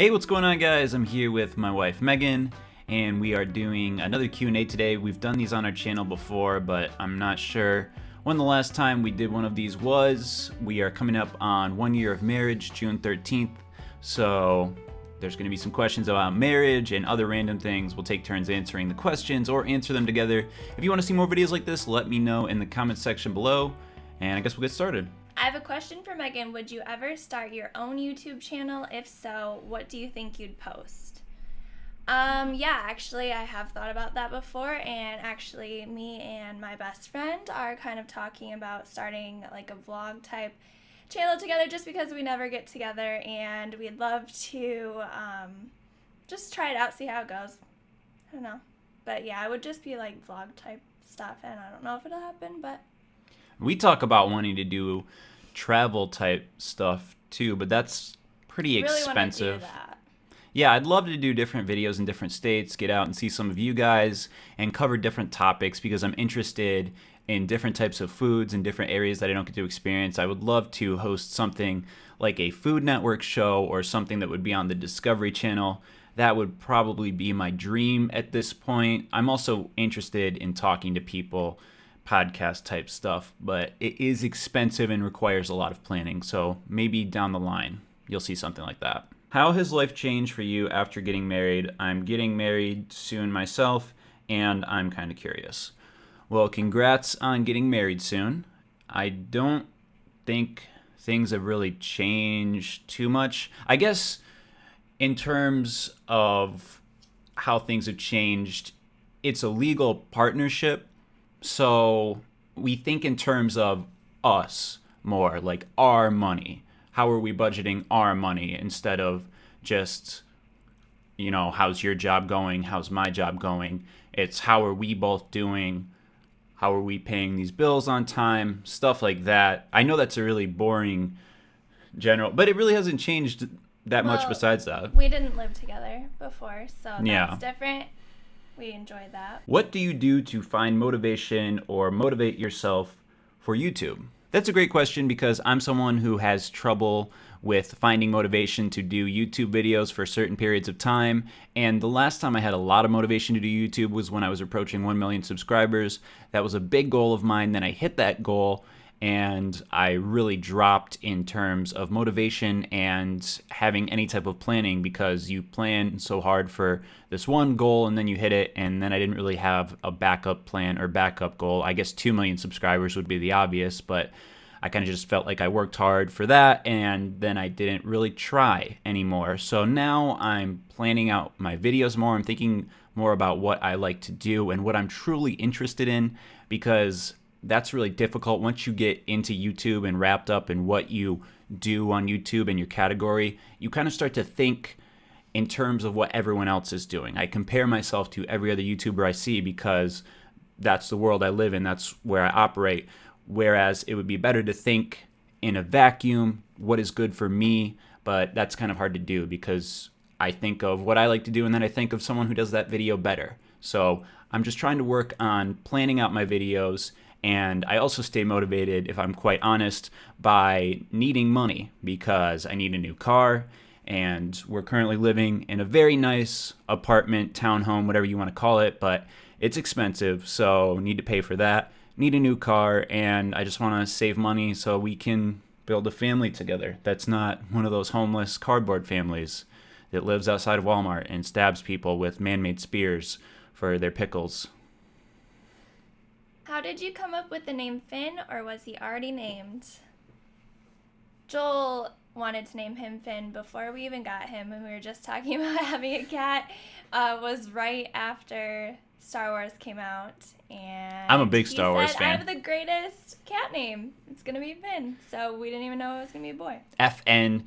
Hey, what's going on, guys? I'm here with my wife Megan, and we are doing another Q&A today. We've done these on our channel before, but I'm not sure when the last time we did one of these was. We are coming up on 1 year of marriage, June 13th, so there's going to be some questions about marriage and other random things. We'll take turns answering the questions or answer them together. If you want to see more videos like this, let me know in the comments section below, and I guess we'll get started. I have a question for Megan. Would you ever start your own YouTube channel? If so, what do you think you'd post? Yeah, actually, I have thought about that before, and actually, me and my best friend are kind of talking about starting like a vlog type channel together just because we never get together, and we'd love to just try it out, see how it goes. I don't know. But yeah, it would just be like vlog type stuff, and I don't know if it'll happen, but... We talk about wanting to do travel type stuff too, but that's pretty expensive. Really want to do that. Yeah, I'd love to do different videos in different states, get out and see some of you guys, and cover different topics because I'm interested in different types of foods in different areas that I don't get to experience. I would love to host something like a Food Network show or something that would be on the Discovery Channel. That would probably be my dream at this point. I'm also interested in talking to people, podcast type stuff, but it is expensive and requires a lot of planning, so maybe down the line you'll see something like that. How has life changed for you after getting married? I'm getting married soon myself, and I'm kind of curious. Well, congrats on getting married soon. I don't think things have really changed too much. I guess in terms of how things have changed, it's a legal partnership. So we think in terms of us more, like our money. How are we budgeting our money instead of just, how's your job going? How's my job going? It's how are we both doing? How are we paying these bills on time? Stuff like that. I know that's a really boring general, but it really hasn't changed that much besides that. We didn't live together before, so that's different. We enjoyed that. What do you do to find motivation or motivate yourself for YouTube? That's a great question because I'm someone who has trouble with finding motivation to do YouTube videos for certain periods of time. And the last time I had a lot of motivation to do YouTube was when I was approaching 1 million subscribers. That was a big goal of mine. Then I hit that goal and I really dropped in terms of motivation and having any type of planning because you plan so hard for this one goal and then you hit it, and then I didn't really have a backup plan or backup goal. I guess 2 million subscribers would be the obvious, but I kind of just felt like I worked hard for that and then I didn't really try anymore. So now I'm planning out my videos more. I'm thinking more about what I like to do and what I'm truly interested in, because that's really difficult once you get into YouTube and wrapped up in what you do on YouTube and your category. You kind of start to think in terms of what everyone else is doing. I compare myself to every other YouTuber I see because that's the world I live in, that's where I operate. Whereas it would be better to think in a vacuum, what is good for me, but that's kind of hard to do because I think of what I like to do and then I think of someone who does that video better. So I'm just trying to work on planning out my videos. And I also stay motivated, if I'm quite honest, by needing money because I need a new car, and we're currently living in a very nice apartment, townhome, whatever you want to call it, but it's expensive, so need to pay for that, need a new car, and I just want to save money so we can build a family together. That's not one of those homeless cardboard families that lives outside of Walmart and stabs people with man-made spears for their pickles. How did you come up with the name Finn, or was he already named? Joel wanted to name him Finn before we even got him, and we were just talking about having a cat. Was right after Star Wars came out, and I'm a big Star Wars fan. I have the greatest cat name. It's gonna be Finn. So we didn't even know it was gonna be a boy. FN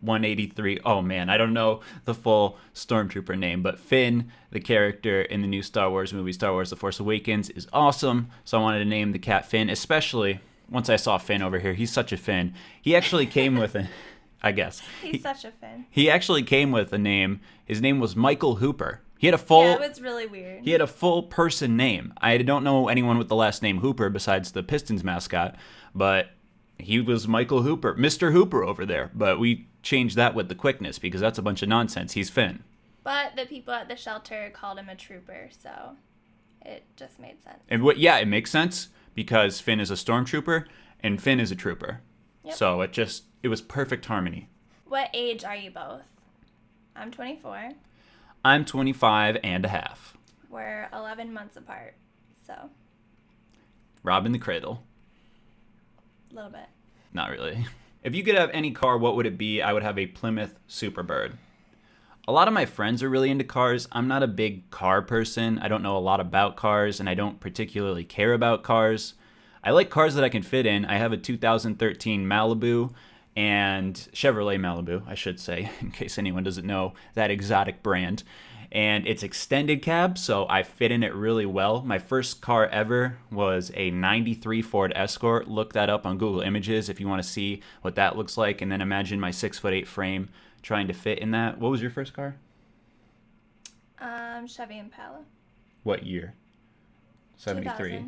183. Oh man, I don't know the full Stormtrooper name, but Finn, the character in the new Star Wars movie, Star Wars The Force Awakens, is awesome. So I wanted to name the cat Finn, especially once I saw Finn over here. He's such a Finn. He actually came with a, I guess. He's such a Finn. He actually came with a name. His name was Michael Hooper. He had a full... Yeah, it was really weird. He had a full person name. I don't know anyone with the last name Hooper besides the Pistons mascot, but He was Michael Hooper, Mr. Hooper over there, but we changed that with the quickness because that's a bunch of nonsense. He's Finn. But the people at the shelter called him a trooper, so it just made sense. And it makes sense because Finn is a stormtrooper and Finn is a trooper. Yep. So it was perfect harmony. What age are you both? I'm 24. I'm 25 and a half. We're 11 months apart, so. Robbing the cradle. A little bit. Not really. If you could have any car, what would it be? I would have a Plymouth Superbird. A lot of my friends are really into cars. I'm not a big car person. I don't know a lot about cars, and I don't particularly care about cars. I like cars that I can fit in. I have a 2013 Malibu and Chevrolet Malibu, I should say, in case anyone doesn't know that exotic brand. And it's extended cab, so I fit in it really well. My first car ever was a 93 Ford Escort. Look that up on Google Images if you want to see what that looks like. And then imagine my 6'8" frame trying to fit in that. What was your first car? Chevy Impala. What year? 73.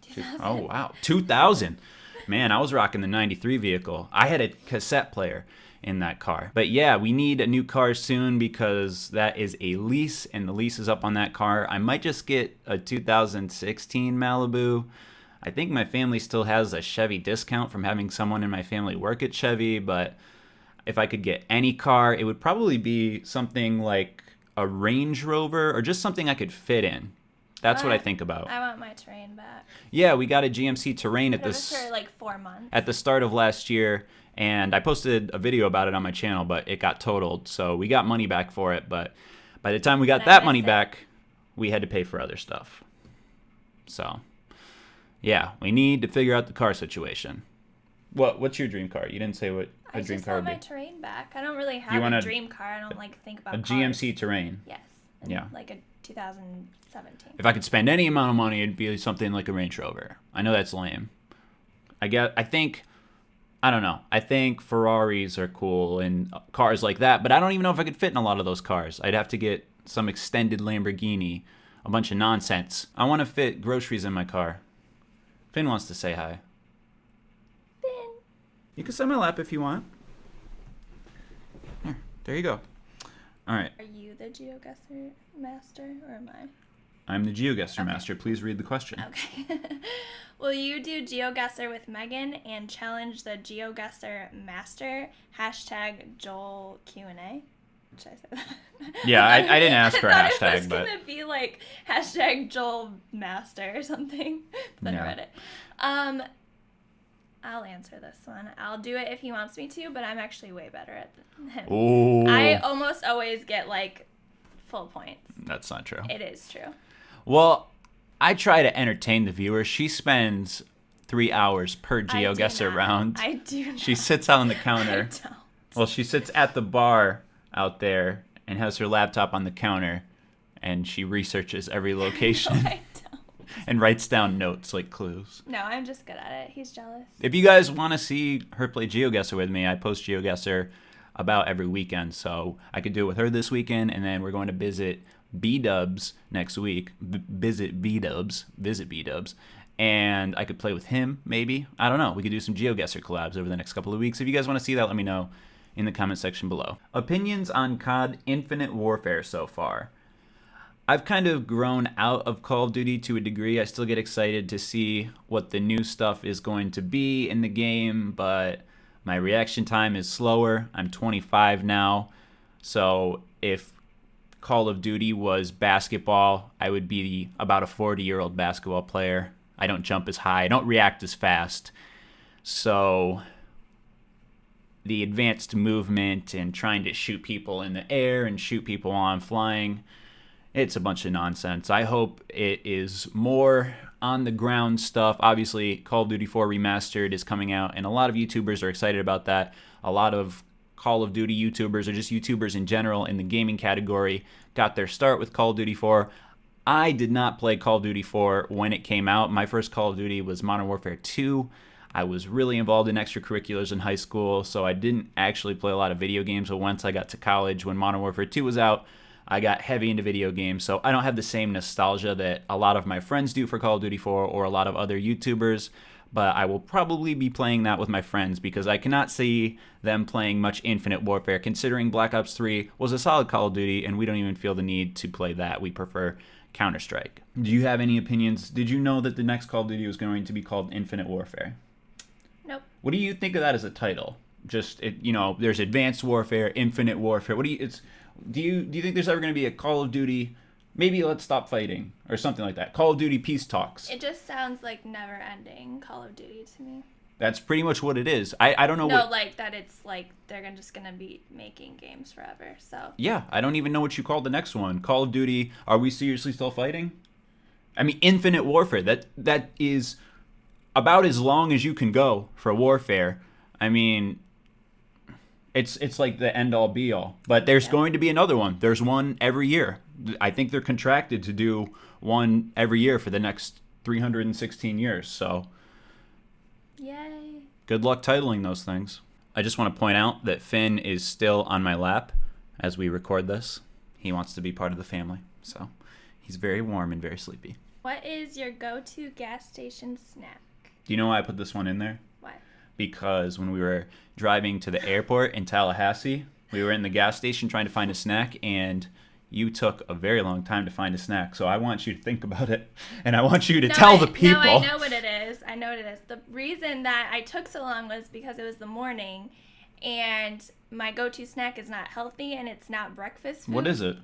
2000. Oh, wow. 2000. Man, I was rocking the 93 vehicle. I had a cassette player in that car. But yeah, we need a new car soon because that is a lease and the lease is up on that car. I might just get a 2016 Malibu. I think my family still has a Chevy discount from having someone in my family work at Chevy, but if I could get any car, it would probably be something like a Range Rover or just something I could fit in. That's what I think about. I want my Terrain back. Yeah, we got a GMC Terrain It was for like 4 months. at the start of last year, and I posted a video about it on my channel, but it got totaled, so we got money back for it. But by the time we got that money back, we had to pay for other stuff. So, yeah, we need to figure out the car situation. What's your dream car? You didn't say what a dream car would be. I just want my Terrain back. I don't really have a dream car. I don't think about cars. GMC Terrain. Yes. Yeah. Like a 2017. If I could spend any amount of money, it'd be something like a Range Rover. I know that's lame. I don't know. I think Ferraris are cool and cars like that, but I don't even know if I could fit in a lot of those cars. I'd have to get some extended Lamborghini, a bunch of nonsense. I want to fit groceries in my car. Finn wants to say hi. Finn. You can sit on my lap if you want. Here, there you go. All right. Are you the Geoguessr Master or am I? I'm the Geoguessr Master. Please read the question. Okay. Will you do Geoguessr with Megan and challenge the Geoguessr Master? Joel Q&A? Should I say that? Yeah, I didn't ask for a I hashtag, it was but gonna be like Joel Master or something. Then I read it. I'll answer this one. I'll do it if he wants me to, but I'm actually way better at him. Ooh. I almost always get like full points. That's not true. It is true. Well, I try to entertain the viewer. She spends 3 hours per Geoguessr round. I do not. She sits on the I counter. don't. Well, she sits at the bar out there and has her laptop on the counter, and she researches every location No, I don't. and writes down notes like clues. No, I'm just good at it. He's jealous. If you guys want to see her play Geoguessr with me, I post Geoguessr about every weekend, so I could do it with her this weekend, and then we're going to visit B-Dubs next week. Visit B-Dubs, and I could play with him, maybe. I don't know. We could do some Geoguessr collabs over the next couple of weeks. If you guys want to see that, let me know in the comment section below. Opinions on COD Infinite Warfare so far. I've kind of grown out of Call of Duty to a degree. I still get excited to see what the new stuff is going to be in the game, but my reaction time is slower. I'm 25 now, so if Call of Duty was basketball, I would be about a 40-year-old basketball player. I don't jump as high. I don't react as fast. So the advanced movement and trying to shoot people in the air and shoot people while I'm flying, it's a bunch of nonsense. I hope it is more on the ground stuff. Obviously, Call of Duty 4 Remastered is coming out, and a lot of YouTubers are excited about that. A lot of Call of Duty YouTubers, or just YouTubers in general in the gaming category, got their start with Call of Duty 4. I did not play Call of Duty 4 when it came out. My first Call of Duty was Modern Warfare 2. I was really involved in extracurriculars in high school, so I didn't actually play a lot of video games. But once I got to college, when Modern Warfare 2 was out, I got heavy into video games, so I don't have the same nostalgia that a lot of my friends do for Call of Duty 4 or a lot of other YouTubers. but I will probably be playing that with my friends because I cannot see them playing much Infinite Warfare, considering Black Ops 3 was a solid Call of Duty, and we don't even feel the need to play that. We prefer Counter-Strike. Do you have any opinions? Did you know that the next Call of Duty was going to be called Infinite Warfare? Nope. What do you think of that as a title? Just, there's Advanced Warfare, Infinite Warfare. Do you think there's ever going to be a Call of Duty, maybe Let's Stop Fighting, or something like that? Call of Duty Peace Talks. It just sounds like never-ending Call of Duty to me. That's pretty much what it is. I don't know. No, like that it's like they're just going to be making games forever, so. Yeah, I don't even know what you call the next one. Call of Duty, Are We Seriously Still Fighting? I mean, Infinite Warfare, that is about as long as you can go for warfare. I mean, it's like the end-all be-all. But there's going to be another one. There's one every year. I think they're contracted to do one every year for the next 316 years, so. Yay. Good luck titling those things. I just want to point out that Finn is still on my lap as we record this. He wants to be part of the family, so he's very warm and very sleepy. What is your go-to gas station snack? Do you know why I put this one in there? Why? Because when we were driving to the airport in Tallahassee, we were in the gas station trying to find a snack, and you took a very long time to find a snack. So I want you to think about it, and I want you to tell the people. No, I know what it is. The reason that I took so long was because it was the morning, and my go-to snack is not healthy, and it's not breakfast food. What is it?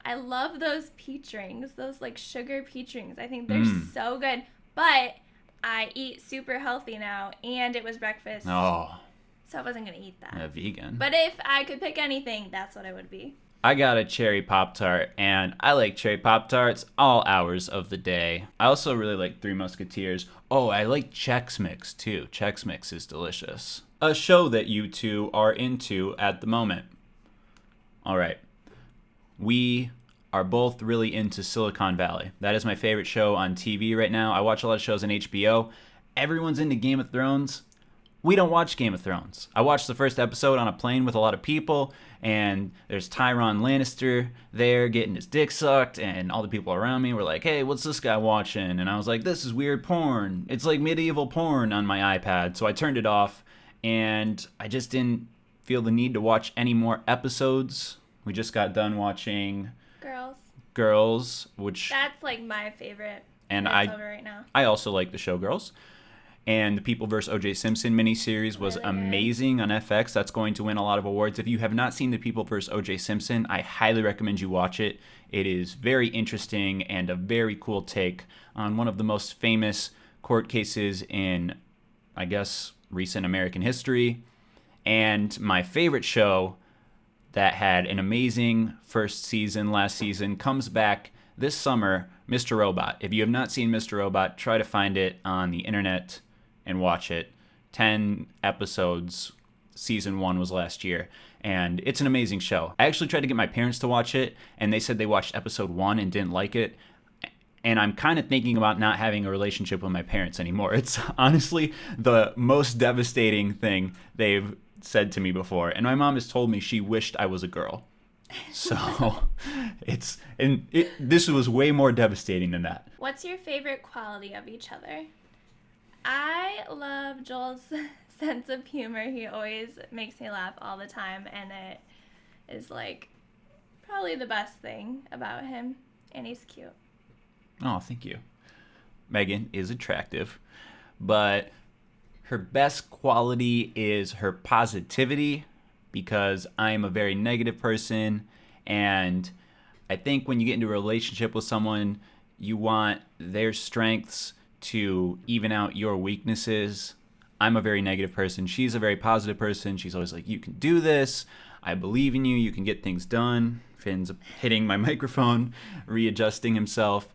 I love those peach rings, those like sugar peach rings. I think they're so good, but I eat super healthy now, and it was breakfast. Oh. So I wasn't going to eat that. A vegan. But if I could pick anything, that's what it would be. I got a cherry Pop-Tart, and I like cherry Pop-Tarts all hours of the day. I also really like Three Musketeers. Oh, I like Chex Mix, too. Chex Mix is delicious. A show that you two are into at the moment. All right. We are both really into Silicon Valley. That is my favorite show on TV right now. I watch a lot of shows on HBO. Everyone's into Game of Thrones. We don't watch Game of Thrones. I watched the first episode on a plane with a lot of people, and there's Tyrion Lannister there getting his dick sucked, and all the people around me were like, hey, what's this guy watching? And I was like, this is weird porn. It's like medieval porn on my iPad. So I turned it off, and I just didn't feel the need to watch any more episodes. We just got done watching Girls, which... That's like my favorite. And over right now. I also like the show Girls. And the People vs. O.J. Simpson miniseries was really amazing on FX. That's going to win a lot of awards. If you have not seen The People vs. O.J. Simpson, I highly recommend you watch it. It is very interesting and a very cool take on one of the most famous court cases in, I guess, recent American history. And my favorite show that had an amazing first season last season comes back this summer, Mr. Robot. If you have not seen Mr. Robot, try to find it on the internet and watch it. 10 episodes. Season 1 was last year. And it's an amazing show. I actually tried to get my parents to watch it, and they said they watched episode 1 and didn't like it. And I'm kind of thinking about not having a relationship with my parents anymore. It's honestly the most devastating thing they've said to me before. And my mom has told me she wished I was a girl. So this was way more devastating than that. What's your favorite quality of each other? I love Joel's sense of humor. He always makes me laugh all the time, and it is like probably the best thing about him. And he's cute. Oh, thank you. Megan is attractive, but her best quality is her positivity, because I'm a very negative person, and I think when you get into a relationship with someone, you want their strengths to even out your weaknesses. I'm a very negative person. She's a very positive person. She's always like, you can do this. I believe in you. You can get things done. Finn's hitting my microphone, readjusting himself.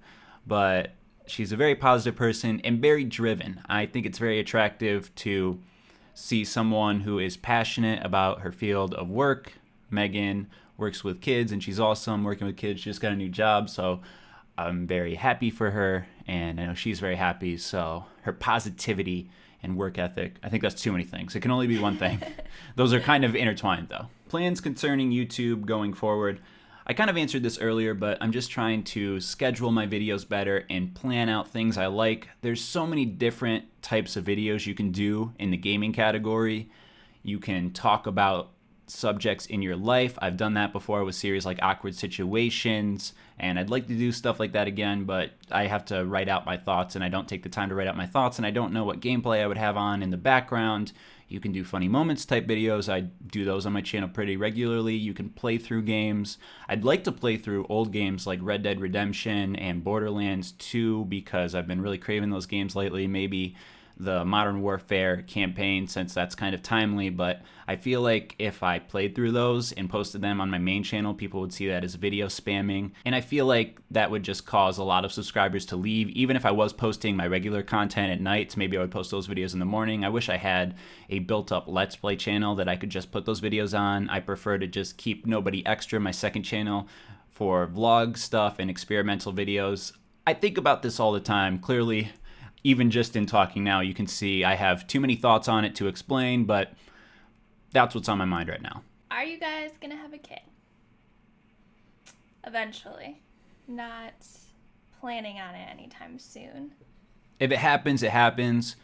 But she's a very positive person and very driven. I think it's very attractive to see someone who is passionate about her field of work. Megan works with kids, and she's awesome working with kids. She just got a new job, so I'm very happy for her, and I know she's very happy. So her positivity and work ethic, I think that's too many things. It can only be one thing. Those are kind of intertwined, though. Plans concerning YouTube going forward. I kind of answered this earlier, but I'm just trying to schedule my videos better and plan out things I like. There's so many different types of videos you can do in the gaming category. You can talk about subjects in your life. I've done that before with series like Awkward Situations, and I'd like to do stuff like that again, but I have to write out my thoughts, and I don't take the time to write out my thoughts, and I don't know what gameplay I would have on in the background. You can do funny moments type videos. I do those on my channel pretty regularly. You can play through games. I'd like to play through old games like Red Dead Redemption and Borderlands 2 because I've been really craving those games lately. Maybe the Modern Warfare campaign, since that's kind of timely, but I feel like if I played through those and posted them on my main channel, people would see that as video spamming, and I feel like that would just cause a lot of subscribers to leave. Even if I was posting my regular content at night, maybe I would post those videos in the morning. I wish I had a built-up Let's Play channel that I could just put those videos on. I prefer to just keep Nobody Extra, my second channel, for vlog stuff and experimental videos. I think about this all the time. Clearly, even just in talking now, you can see I have too many thoughts on it to explain, but that's what's on my mind right now. Are you guys gonna have a kid? Eventually. Not planning on it anytime soon. If it happens, it happens,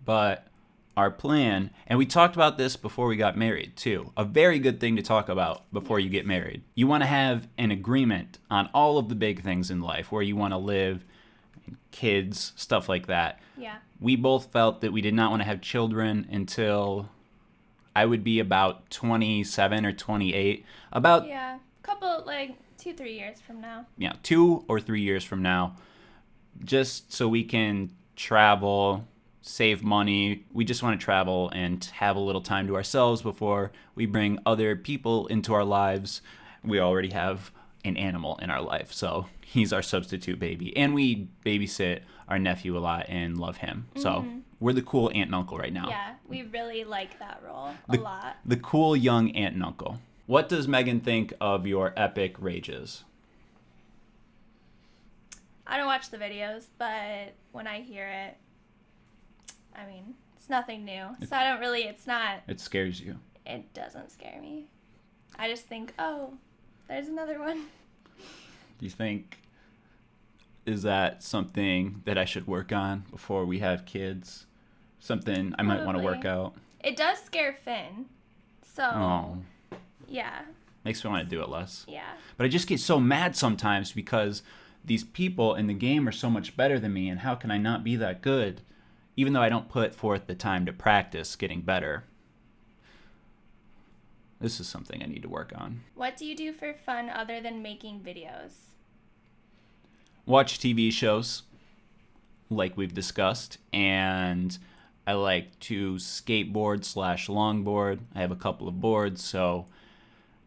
but our plan, and we talked about this before we got married too, a very good thing to talk about before you get married. You want to have an agreement on all of the big things in life, where you want to live, kids, stuff like that. Yeah. We both felt that we did not want to have children until I would be about 27 or 28. Yeah, couple, like 2-3 years from now. Yeah, 2 or 3 years from now. Just so we can travel, save money. We just want to travel and have a little time to ourselves before we bring other people into our lives. We already have an animal in our life, so he's our substitute baby, and we babysit our nephew a lot and love him. So we're the cool aunt and uncle right now. Yeah, we really like that role a lot. The cool young aunt and uncle. What does Megan think of your epic rages? I don't watch the videos, but when I hear it, I mean, it's nothing new. So I don't really, It scares you. It doesn't scare me. I just think, oh, there's another one. Do you think, is that something that I should work on before we have kids? Something I might want to work out? It does scare Finn. So, yeah. Makes me want to do it less. Yeah. But I just get so mad sometimes because these people in the game are so much better than me, and how can I not be that good? Even though I don't put forth the time to practice getting better. This is something I need to work on. What do you do for fun other than making videos? Watch TV shows, like we've discussed, and I like to skateboard/longboard. I have a couple of boards, so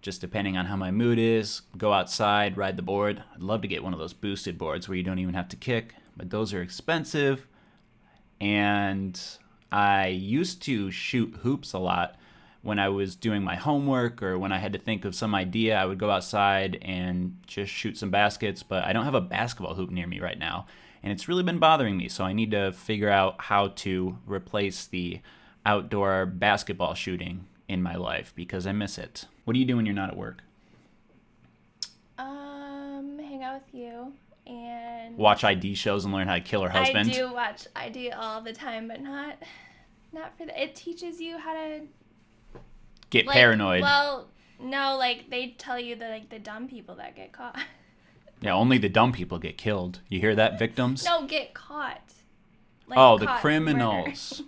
just depending on how my mood is, go outside, ride the board. I'd love to get one of those boosted boards where you don't even have to kick, but those are expensive. And I used to shoot hoops a lot. When I was doing my homework or when I had to think of some idea, I would go outside and just shoot some baskets, but I don't have a basketball hoop near me right now, and it's really been bothering me, so I need to figure out how to replace the outdoor basketball shooting in my life because I miss it. What do you do when you're not at work? Hang out with you and Watch ID shows and learn how to kill her husband? I do watch ID all the time, but not for that. It teaches you how to Get paranoid. Well, no, like they tell you that the dumb people that get caught. Yeah, only the dumb people get killed. You hear that, victims? No, get caught. The criminals.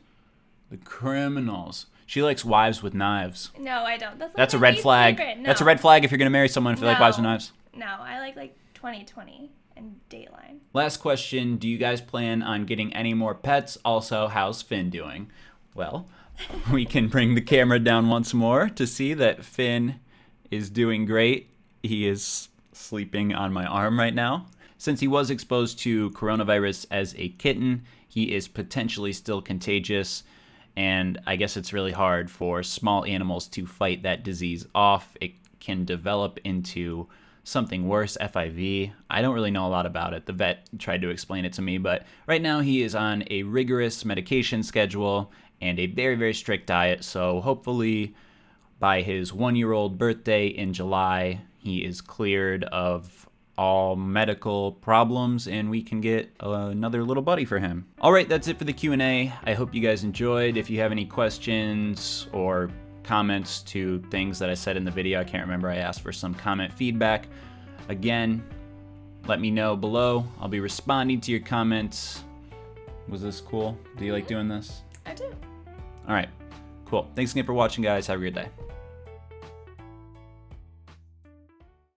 The criminals. She likes wives with knives. No, I don't. That's a red flag. No. That's a red flag if you're going to marry someone if they like wives with knives. No, I like 2020 and Dateline. Last question. Do you guys plan on getting any more pets? Also, how's Finn doing? Well, we can bring the camera down once more to see that Finn is doing great. He is sleeping on my arm right now. Since he was exposed to coronavirus as a kitten, he is potentially still contagious, and I guess it's really hard for small animals to fight that disease off. It can develop into something worse, FIV. I don't really know a lot about it. The vet tried to explain it to me, but right now he is on a rigorous medication schedule and a very, very strict diet, so hopefully by his 1-year-old birthday in July, he is cleared of all medical problems and we can get another little buddy for him. All right, that's it for the Q&A. I hope you guys enjoyed. If you have any questions or comments to things that I said in the video, I can't remember, I asked for some comment feedback. Again, let me know below. I'll be responding to your comments. Was this cool? Do you like doing this? I do. All right, cool. Thanks again for watching, guys. Have a great day.